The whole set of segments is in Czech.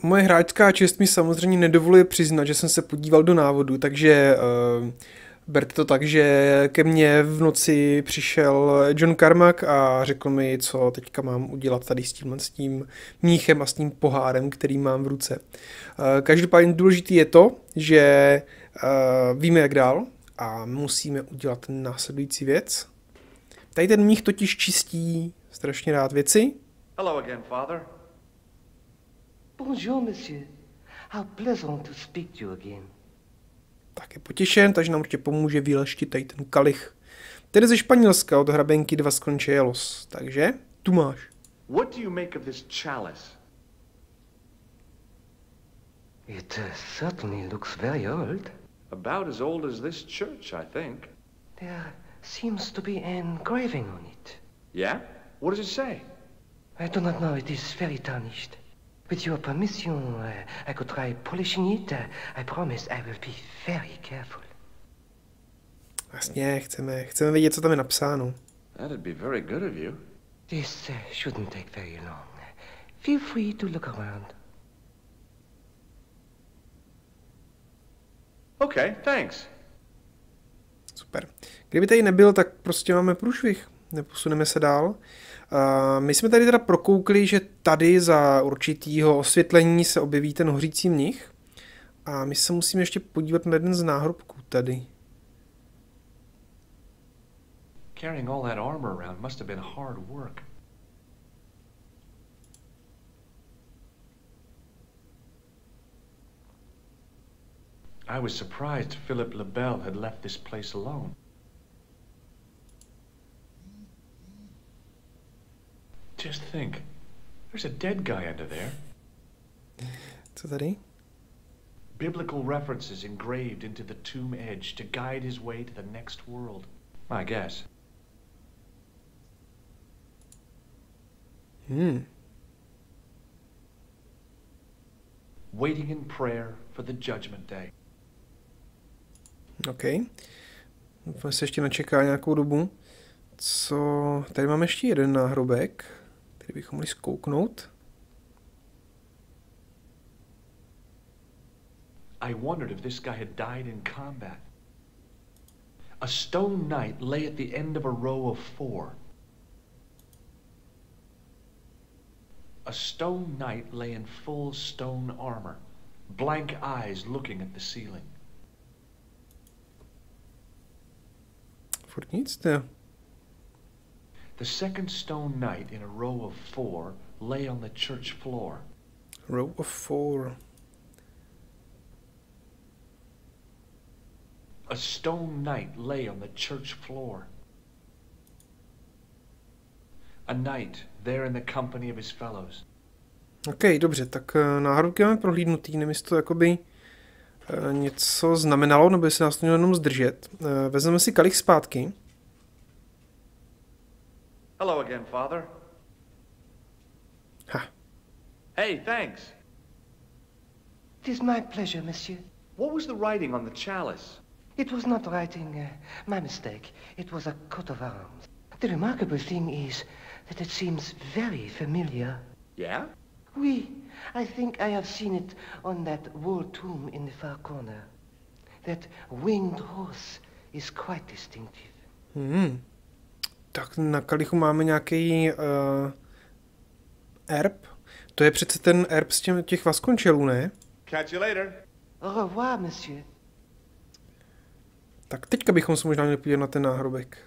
Moje hráčská čest mi samozřejmě nedovoluje přiznat, že jsem se podíval do návodu, takže berte to tak, že ke mně v noci přišel John Carmack a řekl mi, co teďka mám udělat tady s tím mníchem a s tím pohárem, který mám v ruce. Každopádně důležité je to, že víme, jak dál a musíme udělat následující věc. Tady ten mních totiž čistí strašně rád věci. Hello again, Father. Bonjour, monsieur. How pleasant to speak to you again. Tak je potěšen, takže nám určitě pomůže vyleštit tady ten kalich. Tedy ze Španělska od hrabenky 2 Vasconcelos. Takže tu máš. What do you make of this chalice? It certainly looks very old. About as old as this church, I think. There seems to be an engraving on it. Yeah? What does it say? I do not know, it is very tarnished. With your permission, I could try polishing it. I promise I will be very careful. Jasně, chceme vědět, co tam je napsáno. That'd be very good of you. This shouldn't take very long. Feel free to look around. Okay, thanks. Super. Kdyby tady nebyl, tak prostě máme průšvih. Neposuneme se dál. My jsme tady teda prokoukli, že tady za určitýho osvětlení se objeví ten hořící mnich. A my se musíme ještě podívat na jeden z náhrobků tady. Carrying all that armor around must have been hard work. I was surprised Philip Lebel had left this place alone. Just think, there's a dead guy under there. Co tady? Biblical references engraved into the tomb edge to guide his way to the next world. My guess. Waiting in prayer for the judgment day. OK. Doufám, se ještě načeká nějakou dobu. Co? Tady máme ještě jeden náhrobek, který bychom mohli zkouknout. I wondered if this guy had died in combat. A stone knight lay at the end of a row of 4. A stone knight lay in full stone armor, blank eyes looking at the ceiling. Furt nic, to. The second stone knight in a row of 4 lay on the church floor. Row of 4. A stone knight lay on the church floor. A knight there in the company of his fellows. OK, dobře, tak náhrobky máme prohlídnutý, nevím, jestli to jakoby něco znamenalo, nebo jestli nás to mělo jenom zdržet. Vezmeme si kalich zpátky. Hello again, Father. Ha. Hey, thanks. It is my pleasure, monsieur. What was the writing on the chalice? It was not writing, my mistake. It was a coat of arms. The remarkable thing is that it seems very familiar. Yeah? Oui, I think I have seen it on that wall tomb in the far corner. That winged horse is quite distinctive. Tak na kalichu máme nějaký erb. To je přece ten erb z těch Vasconcelů, ne? Catch you later. Au revoir, monsieur. Tak teďka bychom se možná měli podívat na ten náhrobek.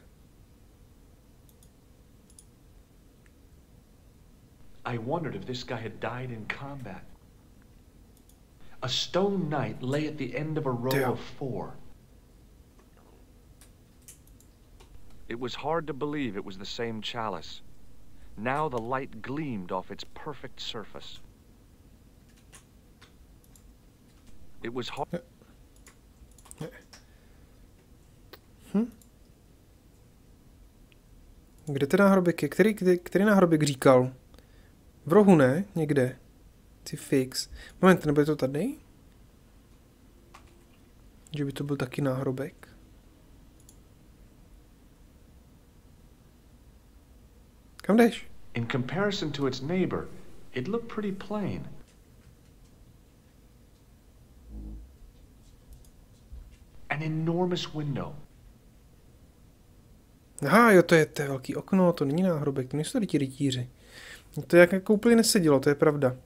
I wondered if this guy had died in combat. A stone knight lay at the end of a row of 4. It was hard to believe it was the same chalice. Now the light gleamed off its perfect surface. It was hard. Kde ten náhrobek je? Který náhrobek říkal? V rohu, ne? Někde. Ty fix. Moment, nebude to tady? Že by to byl taky náhrobek. Kam jdeš? In comparison to its neighbor, it looked pretty plain. An enormous window. Aha, jo, to je velký okno, to není náhrobek, to nejsou tady ti rytíři. To jako úplně nesedělo, to je pravda.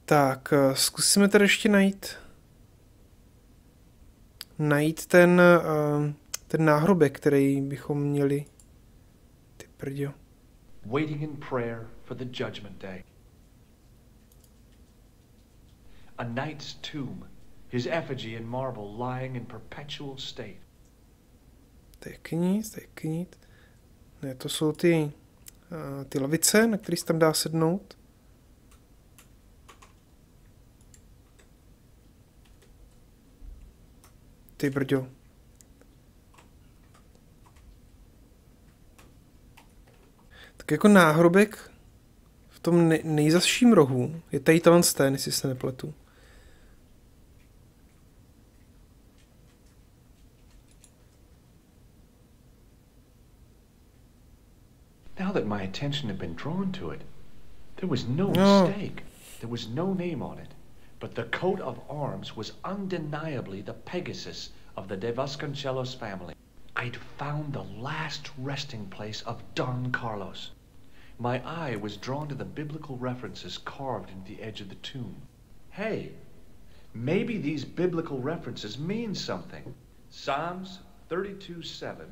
Tak, zkusíme tady ještě najít ten náhrobek, který bychom měli. Ty prďo. Waiting in prayer for the judgment day. A knight's tomb, his effigy in marble lying in perpetual state. To je knít. Ne, to jsou ty lavice, na které se tam dá sednout. Ty brďo. Tak jako náhrobek v tom nejzazším rohu je tady ten, jestli se nepletu. Now that my attention had been drawn to it, there was no mistake. There was no name on it, but the coat of arms was undeniably the Pegasus of the De Vasconcelos family. I'd found the last resting place of Don Carlos. My eye was drawn to the biblical references carved into the edge of the tomb. Hey, maybe these biblical references mean something. Psalms 32:7,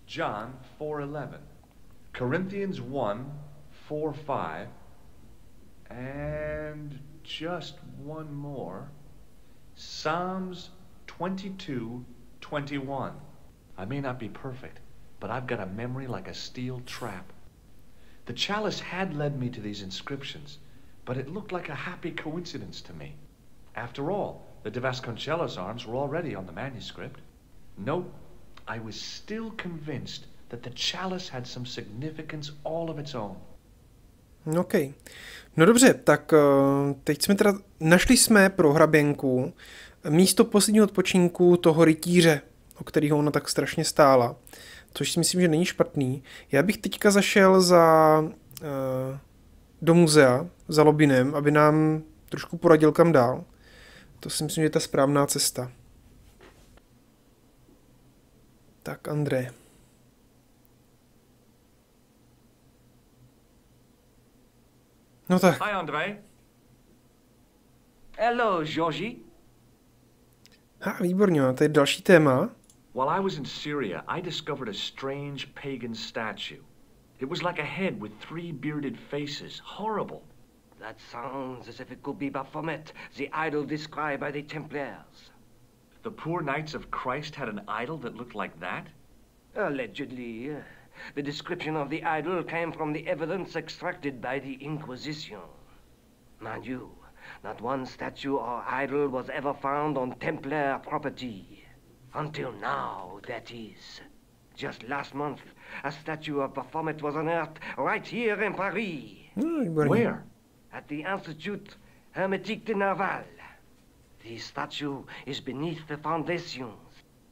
John 4:11, Corinthians 1:4-5, and just one more, Psalms 22:21. I may not be perfect, but I've got a memory like a steel trap. The chalice had led me to these inscriptions, but it looked like a happy coincidence to me. After all, the De Vasconcelos arms were already on the manuscript. Nope, I was still convinced that the chalice had some significance all of its own. OK. No dobře, tak teď našli jsme pro hraběnku místo posledního odpočinku toho rytíře, o kterého ona tak strašně stála, což si myslím, že není špatný. Já bych teďka zašel do muzea za Lobinem, aby nám trošku poradil kam dál. To si myslím, že je ta správná cesta. Tak, André. No tak. Hi, André. Hello, Georgie. Výborně, to je další téma. While I was in Syria, I discovered a strange pagan statue. It was like a head with 3 bearded faces. Horrible. That sounds as if it could be Baphomet, the idol described by the Templars. The poor Knights of Christ had an idol that looked like that? Allegedly. The description of the idol came from the evidence extracted by the Inquisition. Mind you, not one statue or idol was ever found on Templar property. Until now, that is. Just last month, a statue of Baphomet was unearthed right here in Paris. Where? At the Institut Hermétique de Nerval. The statue is beneath the foundations.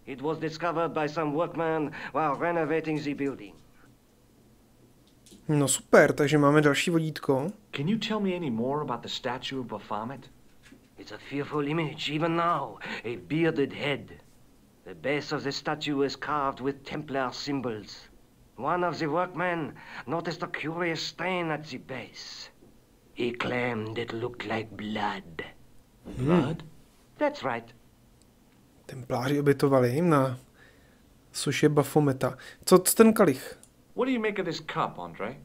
It was discovered by some workmen while renovating the building. No super, takže máme další vodítko. Can you tell me any more about the statue of Baphomet? It's a fearful image, even now. A bearded head. The base of the statue is carved with Templar symbols. One of the workmen noticed a curious stain at the base. He claimed it looked like blood. Blood? That's right. Templáři obětovali na soše Baphometa. Co ten kalich? What do you make of this cup, André?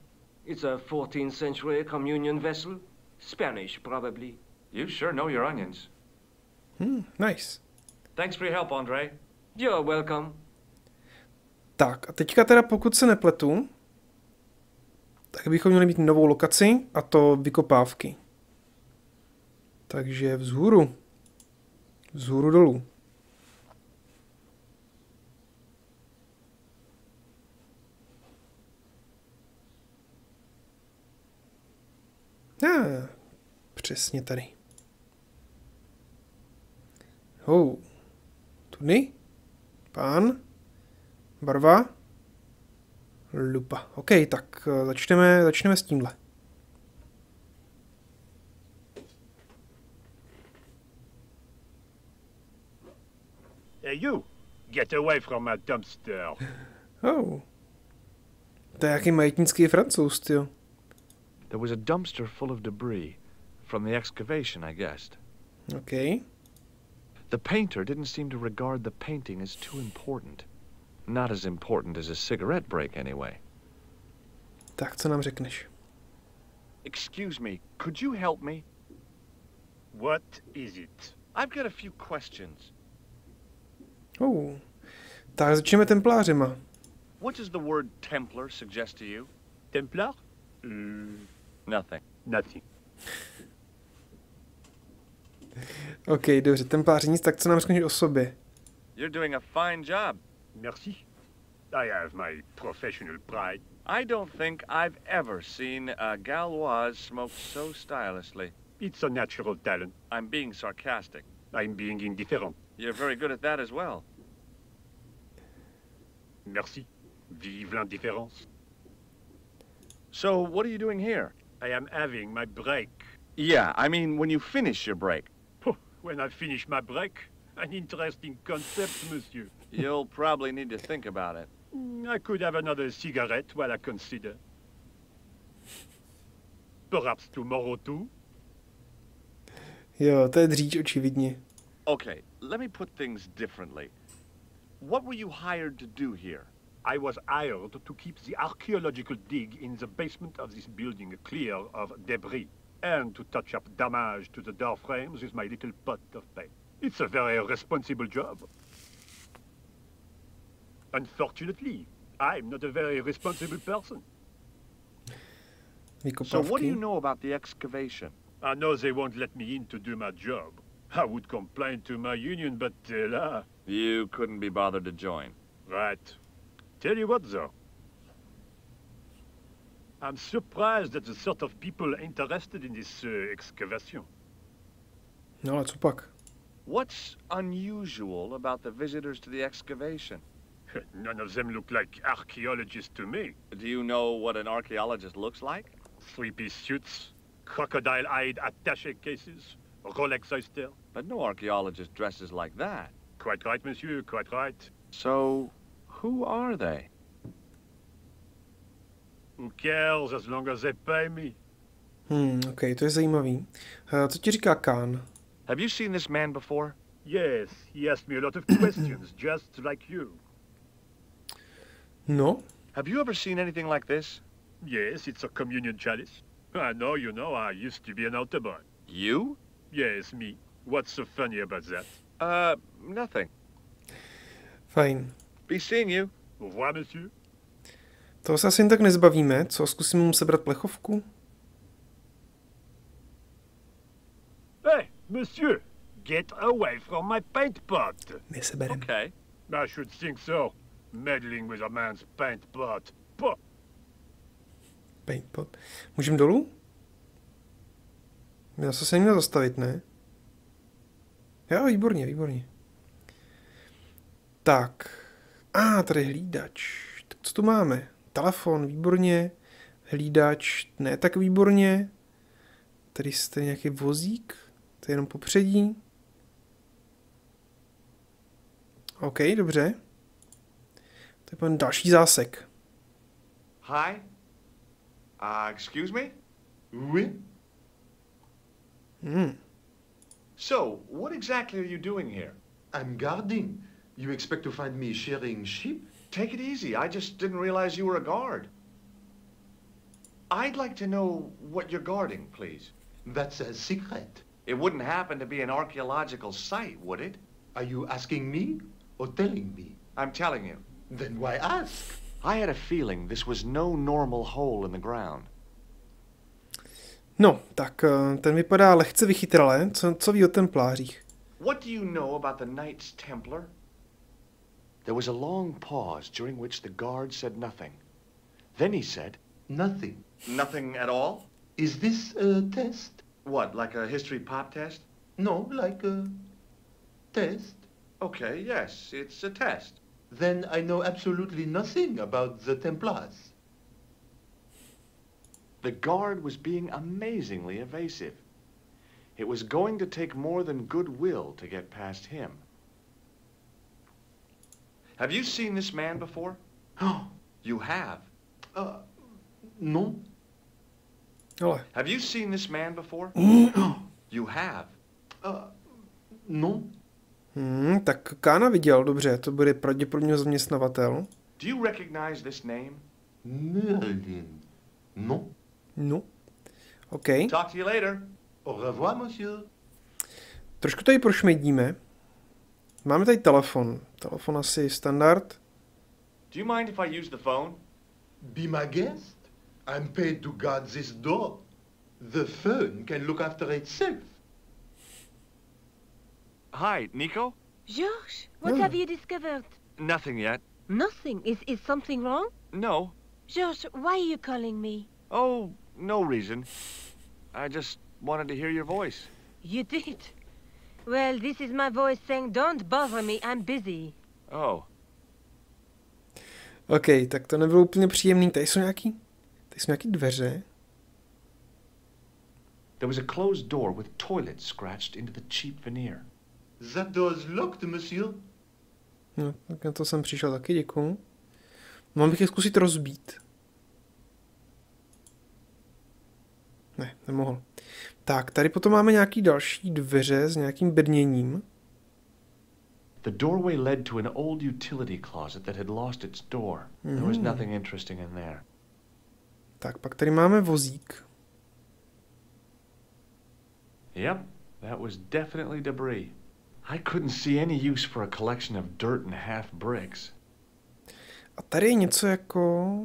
It's a 14th century communion vessel. Spanish, probably. You sure know your onions. Nice. Thanks for your help, André. You're welcome. Tak a teďka teda pokud se nepletu, tak bychom měli mít novou lokaci a to vykopávky. Takže vzhůru dolů. Přesně tady. Tudy. Pán. Barva. Lupa. OK, tak začneme s tímhle. Hey, you! Get away from my dumpster. Oh. To je jaký majetnický Francouz, tyjo. There was a dumpster full of debris. From the excavation, I guessed. OK. The painter didn't seem to regard the painting as too important. Not as important as a cigarette break, anyway. Tak, co nám řekneš? Excuse me, could you help me? What is it? I've got a few questions. Oh. Tak začneme templářima. What does the word Templar suggest to you? Templar? Nothing. Nothing. OK, dobře, templáři nic, tak co nám řekneš o sobě? You're doing a fine job. Merci. I have my professional pride. I don't think I've ever seen a Gauloise smoke so stylishly. It's a natural talent. I'm being sarcastic. I'm being indifferent. You're very good at that as well. Merci. Vive l'indifférence. So, what are you doing here? I am having my break. Yeah, I mean when you finish your break. When I finish my break, an interesting concept, monsieur. You'll probably need to think about it. I could have another cigarette while I consider. Perhaps tomorrow too? Jo, to je dříč, očividně. Okay, let me put things differently. What were you hired to do here? I was hired to keep the archaeological dig in the basement of this building clear of debris, and to touch up damage to the door frames with my little pot of paint. It's a very responsible job. Unfortunately, I'm not a very responsible person. So what do you know about the excavation? I know they won't let me in to do my job. I would complain to my union, but là... You couldn't be bothered to join. Right. Tell you what, though. I'm surprised at the sort of people interested in this excavation. No, ale co pak? What's unusual about the visitors to the excavation? None of them look like archaeologists to me. Do you know what an archaeologist looks like? Three-piece suits, crocodile-eyed attaché cases, Rolex oyster. But no archaeologist dresses like that. Quite right, monsieur, quite right. So, who are they? Who cares as long as they pay me? OK, to je zajímavý. Co ti říká Khan? Have you seen this man before? Yes, he asked me a lot of questions, just like you. No. Have you ever seen anything like this? Yes, it's a communion chalice. I know, you know, I used to be an altar boy. You? Yes, me. What's so funny about that? Nothing. Fajn. Be seeing you. Au revoir, monsieur. Toho se asi jen tak nezbavíme, co? Zkusíme mu sebrat plechovku? Hey, monsieur! Get away from my paint pot! Neseberem. Okay. I should think so. Meddling with a man's paint pot. Puh. Paintpot. Můžeme dolů? Já se neměl zastavit, ne? Jo, výborně, výborně. Tak. Tady hlídač. Tak co tu máme? Telefon, výborně. Hlídač, ne tak výborně. Tady jste nějaký vozík. To je jenom popředí. OK, dobře. To je pan další zásek. Hi? Excuse me? Oui? So, what exactly are you doing here? I'm guarding. You expect to find me shearing sheep? Take it easy. I just didn't realize you were a guard. I'd like to know what you're guarding, please. That's a secret. It wouldn't happen to be an archaeological site, would it? Are you asking me or telling me? I'm telling you. Then why ask? I had a feeling this was no normal hole in the ground. No, tak ten vypadá lehce vychytrale. Co ví o templářích? What do you know about the Knights Templar? There was a long pause during which the guard said nothing. Then he said, Nothing. Nothing at all? Is this a test? What, like a history pop test? No, like a test. Okay, yes, it's a test. Then I know absolutely nothing about the Templars. The guard was being amazingly evasive. It was going to take more than goodwill to get past him. Have you seen this man before? You have. No. Ale. Have you seen this man before? You have. No. Tak Kána viděl, dobře, to bude pravděpodobně zaměstnavatel. Do you recognize this name? Merlin. No. No. OK. Talk to you later. Au revoir, monsieur. Trošku tady prošmejdíme. Máme tady telefon. Telefon asi standard. Do you mind if I use the phone? Be my guest. I'm paid to guard this door. The phone can look after itself. Hi, Nico? George, what have you discovered? Nothing yet. Nothing. Is something wrong? No. George, why are you calling me? Oh, no reason. I just wanted to hear your voice. You did? Well, this is my voice saying, don't bother me, I'm busy. Oh. OK, tak to nebylo úplně příjemný. Tady jsou nějaký dveře. There was a closed door with toilet scratched into the cheap veneer. That door is locked, monsieur. No, tak na to jsem přišel taky, děkuju. Mám bych je zkusit rozbít. Ne, nemohl. Tak, tady potom máme nějaký další dveře s nějakým bedněním. The doorway led to an old utility closet that had lost its door. There was nothing interesting in there. Tak, pak tady máme vozík. Yep, that was definitely debris. I couldn't see any use for a collection of dirt and half bricks. A tady je něco jako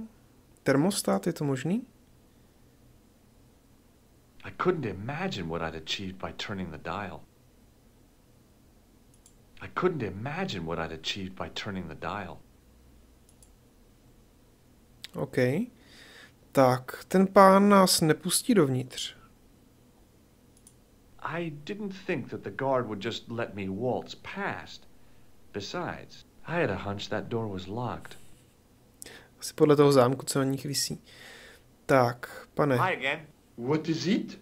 termostat, je to možný? I couldn't imagine what I'd achieved by turning the dial. OK. Tak, ten pán nás nepustí dovnitř. I didn't think that the guard would just let me waltz past. Besides, I had a hunch that door was locked. Asi podle toho zámku, co na nich visí. Tak, pane. Hi again. What is it?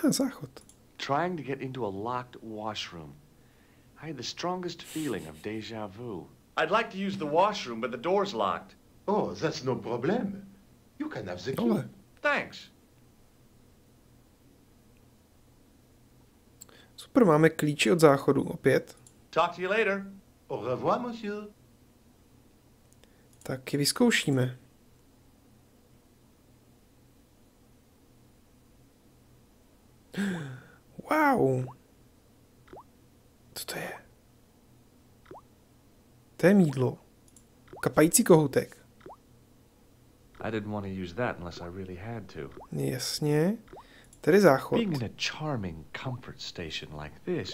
Záchod. Trying to get into a locked washroom. I had the strongest feeling of déjà vu. I'd like to use the washroom, but the door's locked. Oh, that's no problem. You can have the key. Ale. Thanks. Super, máme klíče od záchodu opět. Talk to you later. Au revoir, monsieur. Tak je vyzkoušíme. Wow. Co to je? To je mýdlo. Kapající kohoutek. I didn't want to use that unless I really had to. Jasně. Tady záchod. Being in a charming comfort station like this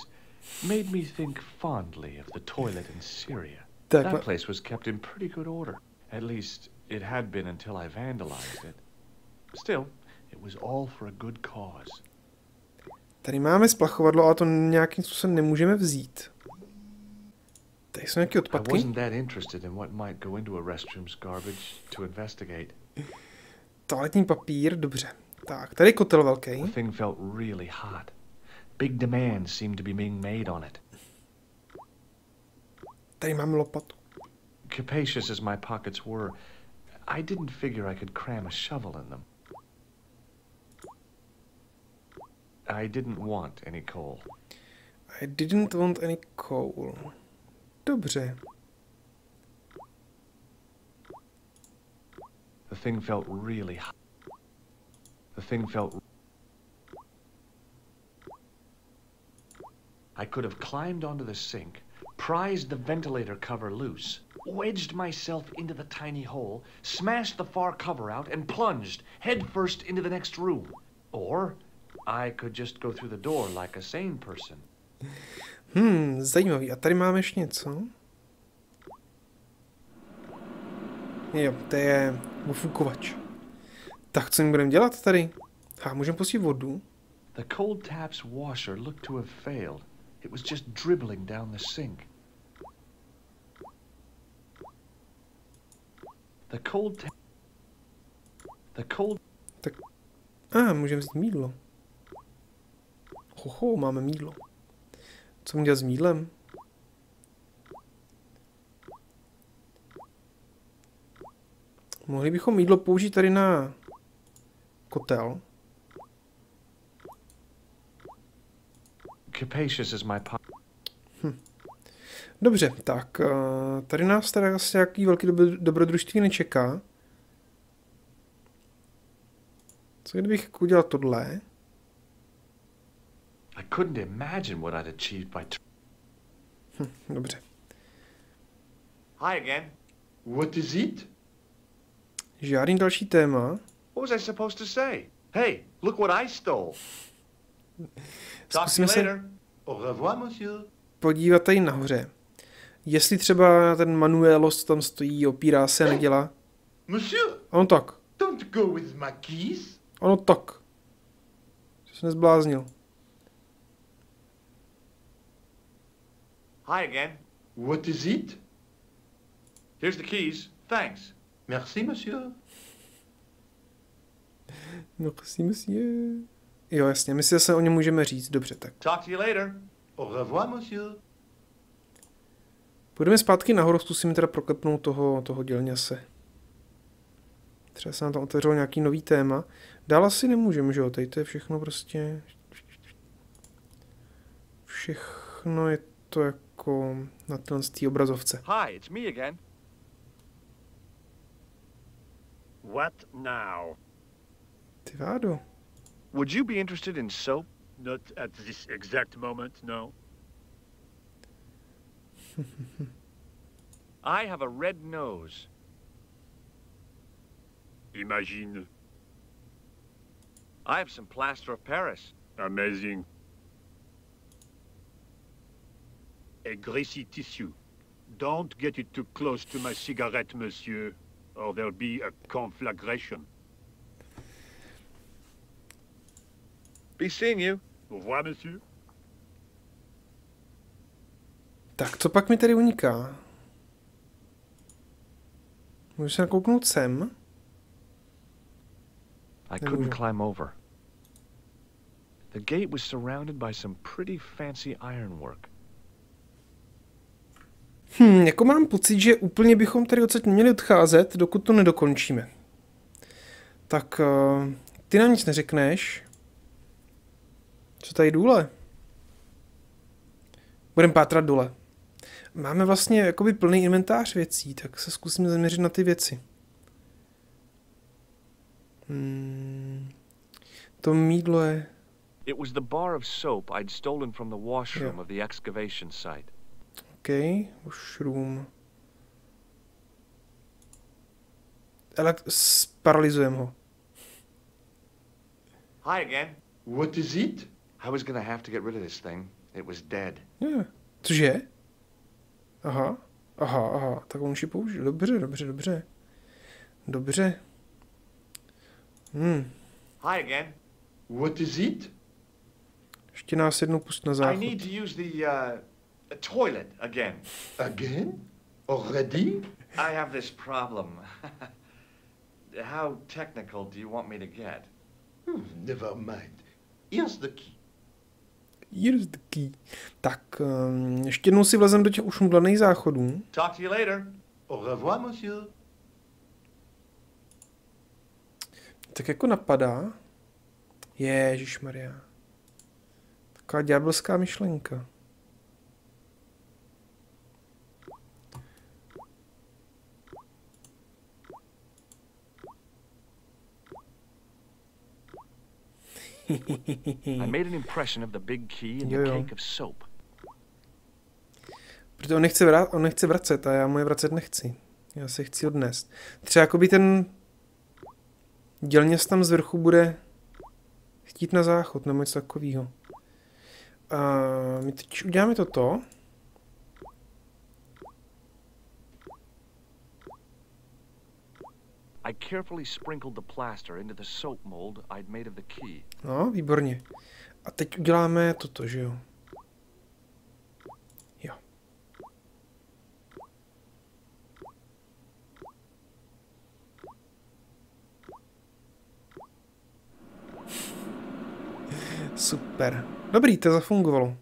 made me think fondly of the toilet in Syria. That place was kept in pretty good order. At least it had been until I vandalized it. Still, it was all for a good cause. Tady máme splachovadlo, ale to nějakým způsobem nemůžeme vzít. Tady jsou nějaké odpadky. I wasn't that interested in what might go into a restroom's garbage to investigate. Toaletní papír, dobře. Tak, tady je kotel velký. The thing felt really hot. Big demands seemed to be being made on it. Tady máme lopatu. Capacious as my pockets were, I didn't figure I could cram a shovel in them. I didn't want any coal. I didn't want any coal. Dobře. The thing felt really hot. I could have climbed onto the sink, prized the ventilator cover loose, wedged myself into the tiny hole, smashed the far cover out, and plunged headfirst into the next room. Or I could just go through the door like a sane person. Zajímavý. A tady máme ještě něco. Jo, to je ofukovač. Tak co jim budeme dělat tady? Můžeme pustit vodu. The cold tap's washer looked to have failed. It was just dribbling down the sink. Tak, můžeme vzít mýdlo. Máme mýdlo. Co můžeme dělat s mýdlem? Mohli bychom jídlo použít tady na kotel. Capacious is my Dobře, tak tady nás tady asi nějaký velký dobrodružství nečeká. Co kdybych udělal tohle? I couldn't imagine what I'd achieved by... Dobře. Hi again. What is it? Žádný další téma. What was I supposed to say? Hey, look what I stole. Talk to you later. Au revoir, monsieur. Podívat tady nahoře. Jestli třeba ten Manuelos tam stojí, opírá se a nedělá. Monsieur, Ano tak. don't go with my keys. Ano tak. Jsi se nezbláznil. Hi again. What is it? Here's the keys. Thanks. Merci, monsieur. Merci, monsieur. Jo, jasně, my si zase o něm můžeme říct. Dobře, tak. Talk to you later. Au revoir, monsieur. Půjdeme zpátky nahoru, zkusíme teda proklepnout toho dělňase. Třeba se nám tam otevřelo nějaký nový téma. Dál asi nemůžeme, že jo? Tady to je všechno prostě... Všechno je to jako na té obrazovce. Hi, it's me again. What now? Ty vádo. Would you be interested in soap? Not at this exact moment, no. I have a red nose. Imagine. I have some plaster of Paris. Amazing. A greasy tissue. Don't get it too close to my cigarette, monsieur, or there'll be a conflagration. Be seeing you. Au revoir, monsieur. Tak, co pak mi tady uniká? Můžu se nakouknout sem? I couldn't climb over. The gate was surrounded by some pretty fancy ironwork. Jako mám pocit, že úplně bychom tady odsaď neměli odcházet, dokud to nedokončíme. Tak, ty nám nic neřekneš. Co tady dole? Budeme pátrat dole. Máme vlastně jakoby plný inventář věcí, tak se zkusíme zaměřit na ty věci. To mýdlo je... It was the bar of soap I'd stolen from the washroom of the excavation site. OK, washroom. Paralyzujeme ho. Hi again. What is it? I was gonna have to get rid of this thing. It was dead. Cože? Aha, tak on už ji použil. Dobře. Hi again. What is it? Ještě nás jednou pust na záchod. I need to use the toilet again. Again? Already? I have this problem. How technical do you want me to get? Never mind. Here's the key. Here's the key. Tak, ještě jednou si vlezem do těch už mdlaných záchodů. Talk to you later. Au revoir, monsieur. Tak jako napadá. Ježišmarja. Taková ďábelská myšlenka. I made an impression of the big key in the cake of soap. Protože on nechce vracet a já mu je vracet nechci. Já se chci odnést. Třeba jakoby ten dělněz tam z vrchu bude chtít na záchod nebo něco takového. A my teď uděláme toto. I carefully sprinkled the plaster into the soap mold I'd made of the key. No, výborně. A teď uděláme toto, že jo? Jo. Super. Dobrý, to zafungovalo.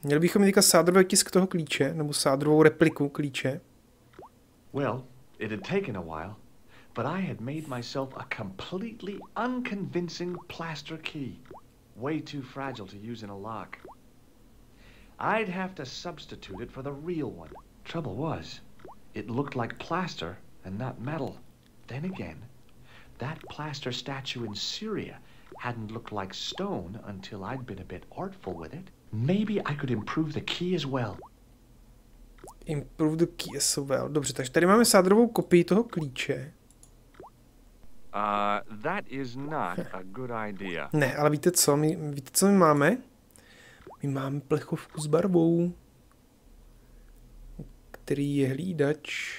Měli bychom teďka sádrový tisk toho klíče, nebo sádrovou repliku klíče. Well, it had taken a while, but I had made myself a completely unconvincing plaster key. Way too fragile to use in a lock. I'd have to substitute it for the real one. Trouble was, it looked like plaster and not metal. Then again, that plaster statue in Syria hadn't looked like stone until I'd been a bit artful with it. Maybe I could improve the key as well. Improve the key as well. Dobře, takže tady máme sádrovou kopii toho klíče. That is not a good idea. Ne, ale víte co? Víte, co my máme? My máme plechovku s barvou, který je hlídač.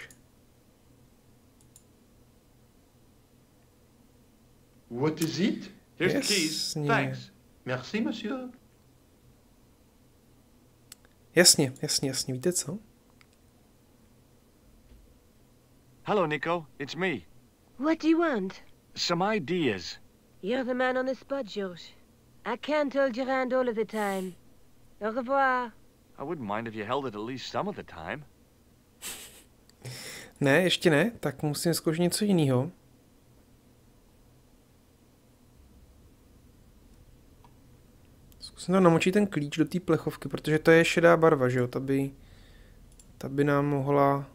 What is it? Here's the keys. Thanks. Merci, monsieur. Jasně, víte co? Hello, Nico. It's me. What do you want? Some ideas. You're the man on the spot, George. I can't hold your hand all of the time. Au revoir. I wouldn't mind if you held it at least some of the time. Ne, ještě ne, tak musím zkoušet něco jiného. Zkusím tam namočit ten klíč do té plechovky, protože to je šedá barva, že jo, ta by nám mohla,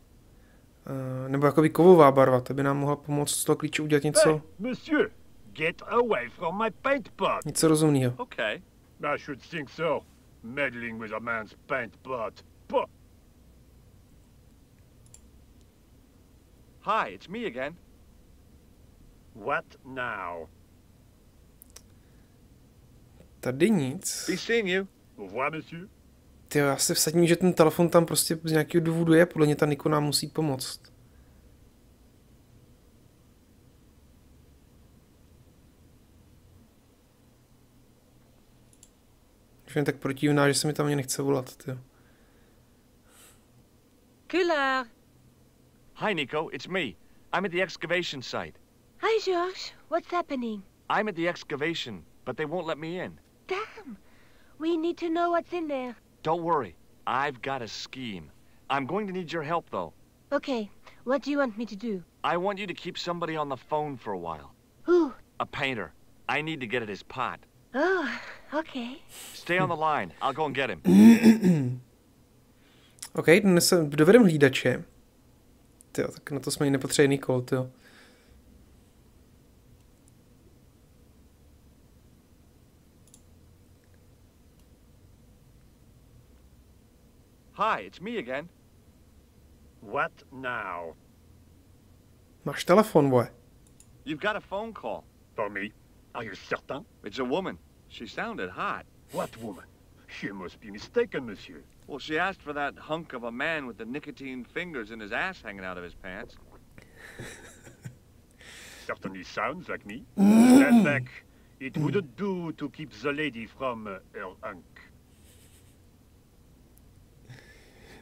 nebo jakoby kovová barva, ta by nám mohla pomoct z toho klíče udělat něco. Hey, monsieur, get away from my paint pot. Něco rozumného. Okay. I should think so. Meddling with a man's paint pot. Puh. Hi, it's me again. What now? Tady nic. Be seeing you. Au revoir, monsieur. Tyjo, já se vsadím, že ten telefon tam prostě z nějakého důvodu je, podle mě ta Niko nám musí pomoct. Už jen tak protivná, že se mi tam ani nechce volat, tyjo. Killer. Hi, Nico. It's me. I'm at the excavation site. Hi, George. What's happening? I'm at the excavation, but they won't let me in. Damn. We need to know what's in there. Don't worry. I've got a scheme. I'm going to need your help, though. Okay. What do you want me to do? I want you to keep somebody on the phone for a while. Who? A painter. I need to get at his pot. Oh, okay. Stay on the line. I'll go and get him. OK, dnes dovedem hlídače. Tyjo, tak na to jsme jí nepotřebovali Nikol, tyjo. Hi, it's me again. What now? Máš telefon, boy. You've got a phone call. For me? Are you certain? It's a woman. She sounded hot. What woman? You must be mistaken, monsieur. Well, she asked for that hunk of a man with the nicotine fingers and his ass hanging out of his pants. Certainly sounds like me. Stand back. It wouldn't do to keep the lady from her hunk.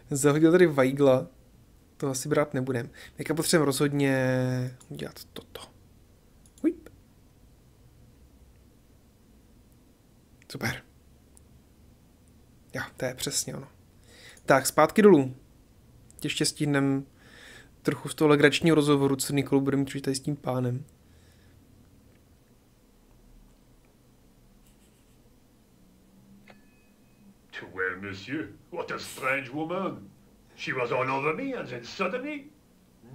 Zahodil tady Weigla. To asi brát nebudem. Teďka potřebujeme rozhodně udělat toto. Huip. Super. Jo, to je přesně ono. Tak, zpátky dolů. Ještě stihneme trochu z toho legračního rozhovoru, co Nikolu bude mít tady s tím pánem. Well, monsieur, what a strange woman. She was all over me, and then suddenly,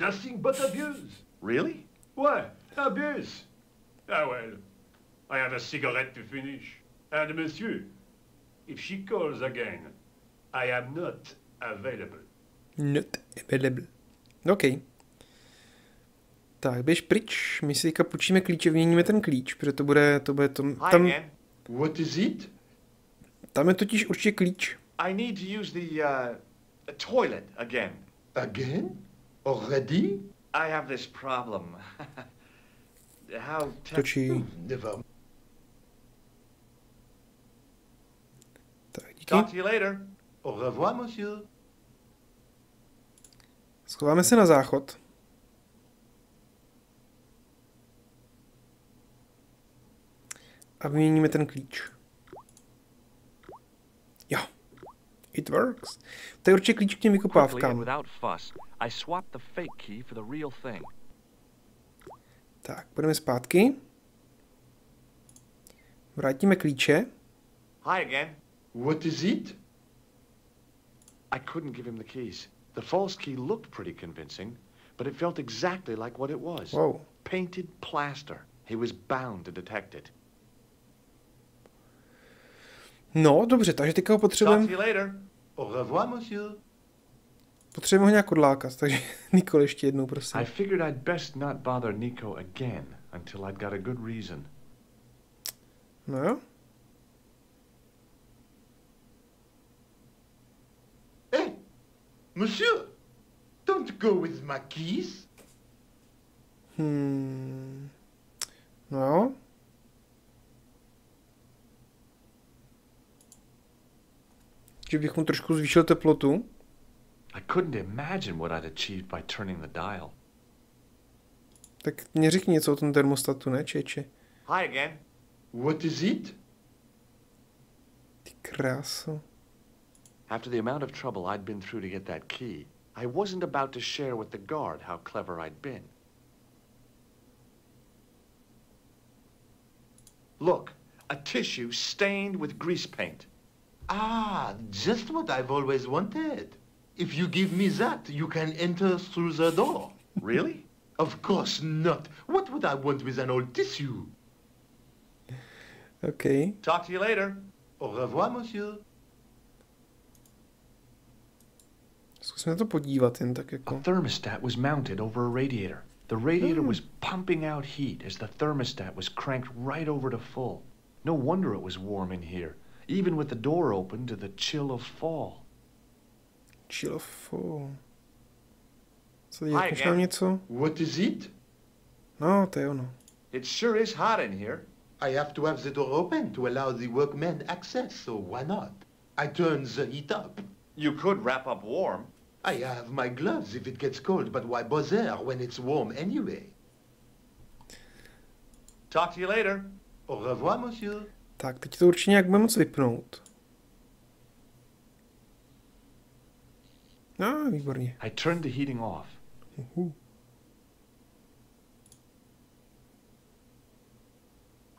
nothing but abuse. Really? What? Abuse? Ah, well, I have a cigarette to finish. And, monsieur, if she calls again, I am not available. Not available. OK. Tak, běž pryč. My si teďka půjčíme klíče, vyměníme ten klíč, protože to bude tam... What is it? Tam je totiž určitě klíč. I need to use the toilet again. Again? Already? I have this problem. How Točí. Never. Tak, díky. Talk to you later. Au revoir, monsieur. Schováme se na záchod. A vyměníme ten klíč. Jo. It works. To je určitě klíč k těm Quickly and vykopávkám. without fuss, I swapped the fake key for the real thing. Tak, půjdeme zpátky. Vrátíme klíče. Hi again. What is it? I couldn't give him the keys. The false key looked pretty convincing, but it felt exactly like what it was. Wow. Painted plaster. He was bound to detect it. No, dobře, takže teďka ho Talk to potřebujeme. you later. Au revoir, monsieur. Potřebujeme ho nějak odlákat, takže Nikol ještě jednou, prosím. I figured I'd best not bother Nico again until I'd got a good reason. No jo. Hey, monsieur, don't go with my keys. No jo. Že bych mu trošku zvýšil teplotu. I couldn't imagine what I'd achieved by turning the dial. Tak mě řekni něco o tom termostatu, ne, čeče? Hi again. What is it? Ty kráso. After the amount of trouble I'd been through to get that key, I wasn't about to share with the guard how clever I'd been. Look, a tissue stained with grease paint. Ah, just what I've always wanted. If you give me that, you can enter through the door. Really? Of course not. What would I want with an old tissue? OK. Talk to you later. Au revoir, monsieur. Zkusme to podívat jen tak A jako. thermostat was mounted over a radiator. The radiator was pumping out heat as the thermostat was cranked right over to full. No wonder it was warm in here, even with the door open to the chill of fall. Chill of fall. Co Hi děláš again. nám něco? What is it? No, to je ono. It sure is hot in here. I have to have the door open to allow the workmen access, so why not? I turn the heat up. You could wrap up warm. I have my gloves if it gets cold, but why bother when it's warm anyway? Talk to you later. Au revoir, monsieur. Tak, teď to určitě nějak bude moc vypnout. No, výborně. I turned the heating off.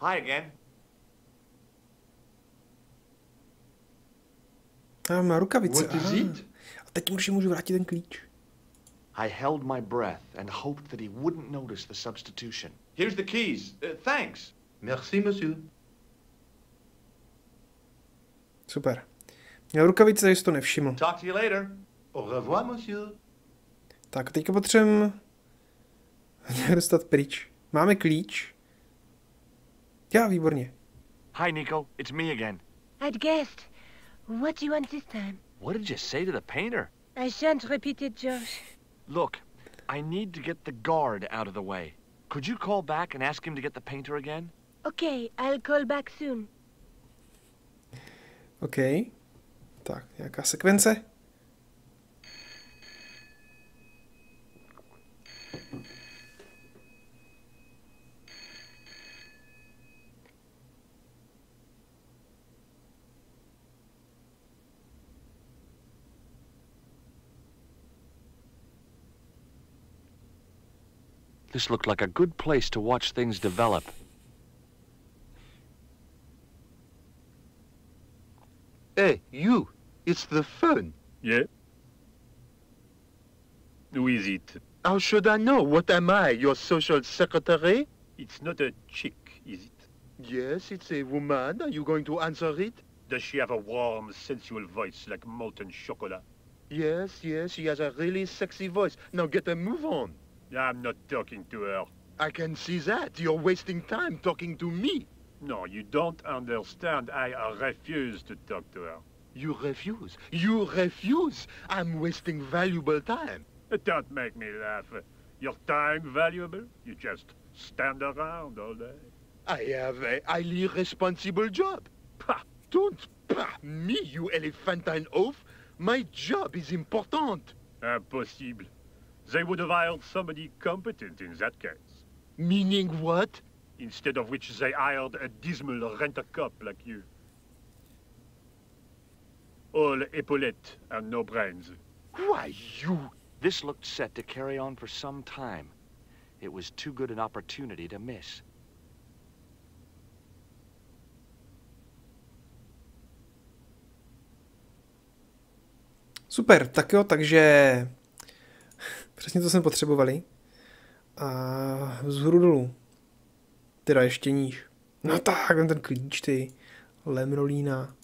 Hi again. A má rukavice. What is aha. it? A teď už můžu vrátit ten klíč. I held my breath and hoped that he wouldn't notice the substitution. Here's the keys. Thanks. Merci, monsieur. Super. Měl rukavice, takže jsi to nevšiml. Talk to you later. Au revoir, monsieur. Tak, teďka potřebujeme dostat pryč. Máme klíč. Já, výborně. Hi, Nico. It's me again. I'd guessed. What do you want this time? What did you say to the painter? I shan't repeat it, George. Look, I need to get the guard out of the way. Could you call back and ask him to get the painter again? Okay, I'll call back soon. OK. Tak, nějaká sekvence. This looked like a good place to watch things develop. Hey, you. It's the phone. Yeah? Who is it? How should I know? What am I, your social secretary? It's not a chick, is it? Yes, it's a woman. Are you going to answer it? Does she have a warm, sensual voice like molten chocolate? Yes, yes, she has a really sexy voice. Now get a move on. I'm not talking to her. I can see that. You're wasting time talking to me. No, you don't understand. I refuse to talk to her. You refuse. You refuse. I'm wasting valuable time. Don't make me laugh. Your time valuable? You just stand around all day. I have a highly responsible job. Pah, don't pah me, you elephantine oaf. My job is important. Impossible. They would have hired somebody competent in that case. Meaning what? Instead of which they hired a dismal rent-a-cop like you. All epaulettes and no brains. Why, you... This looked set to carry on for some time. It was too good an opportunity to miss. Super, tak jo, takže přesně to jsme potřebovali. A vzhůru dolů. Teda ještě níž. No tak, ten klíč, ty. Lemrolína.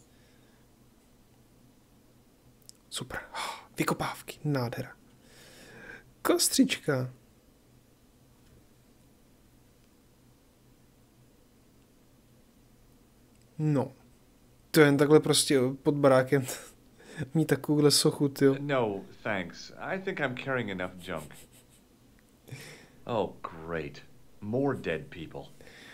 Super. Vykopávky, nádhera. Kostřička. No. To jen takhle prostě pod barákem mít takovouhle sochu, tyjo. No, thanks. I think I'm carrying enough junk. Oh, great. More dead people.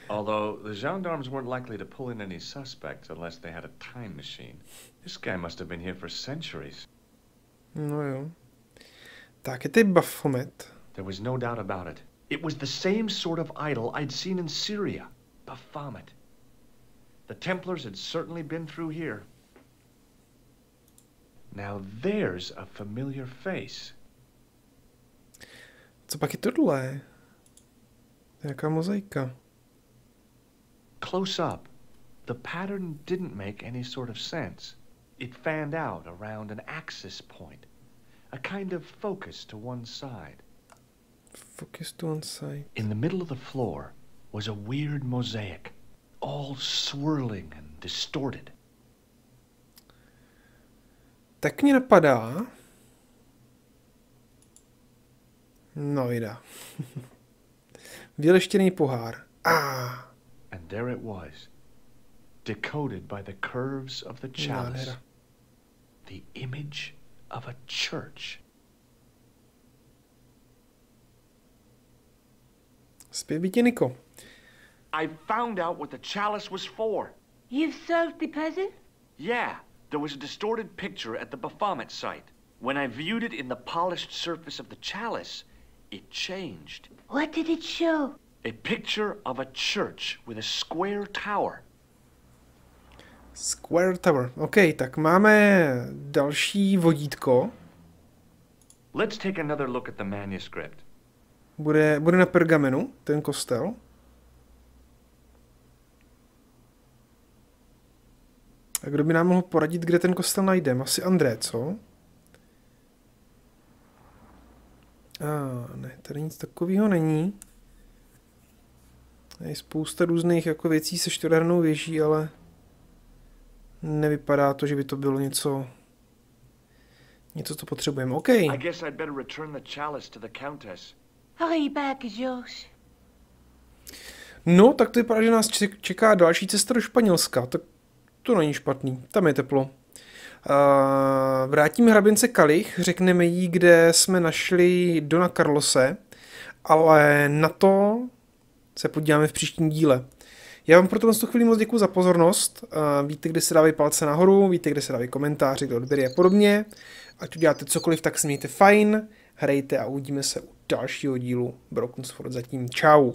Although the gendarmes weren't likely to pull in any suspects unless they had a time machine. This guy must have been here for centuries. No jo. Tak je tady Baphomet. There was no doubt about it. It was the same sort of idol I'd seen in Syria. Baphomet. The Templars had certainly been through here. Now there's a familiar face. Co pak je tohle? Nějaká mozaika. Close up, the pattern didn't make any sort of sense. It fanned out around an axis point, a kind of focus to one side. Focus to one side. In the middle of the floor was a weird mosaic, all swirling and distorted. Tak mě napadá... No vida. Vyleštěný pohár. And there it was, decoded by the curves of the chalice. Nádhera. The image of a church. Zpět by tě, Niko. I found out what the chalice was for. You've solved the puzzle? Yeah, there was a distorted picture at the Baphomet site. When I viewed it in the polished surface of the chalice, it changed. What did it show? A picture of a church with a square tower. Square Tower. OK, tak máme další vodítko. Let's take another look at the manuscript. Bude na pergamenu, ten kostel. A kdo by nám mohl poradit, kde ten kostel najdeme? Asi André, co? Ne, tady nic takového není. Je spousta různých jako věcí se čtverhrannou věží, ale nevypadá to, že by to bylo něco, co potřebujeme. OK. I guess I'd better return the chalice to the countess. Hurry back, George. No, tak to vypadá, že nás čeká další cesta do Španělska. Tak to není špatný, tam je teplo. Vrátíme hraběnce Kalich, řekneme jí, kde jsme našli Dona Carlose, ale na to se podíváme v příštím díle. Já vám proto na tu chvíli moc děkuji za pozornost. Víte, kde se dávají palce nahoru, víte, kde se dávají komentáře, kde odběry a podobně. Ať uděláte cokoliv, tak se mějte fajn, hrajte a uvidíme se u dalšího dílu Broken Sword. Zatím čau.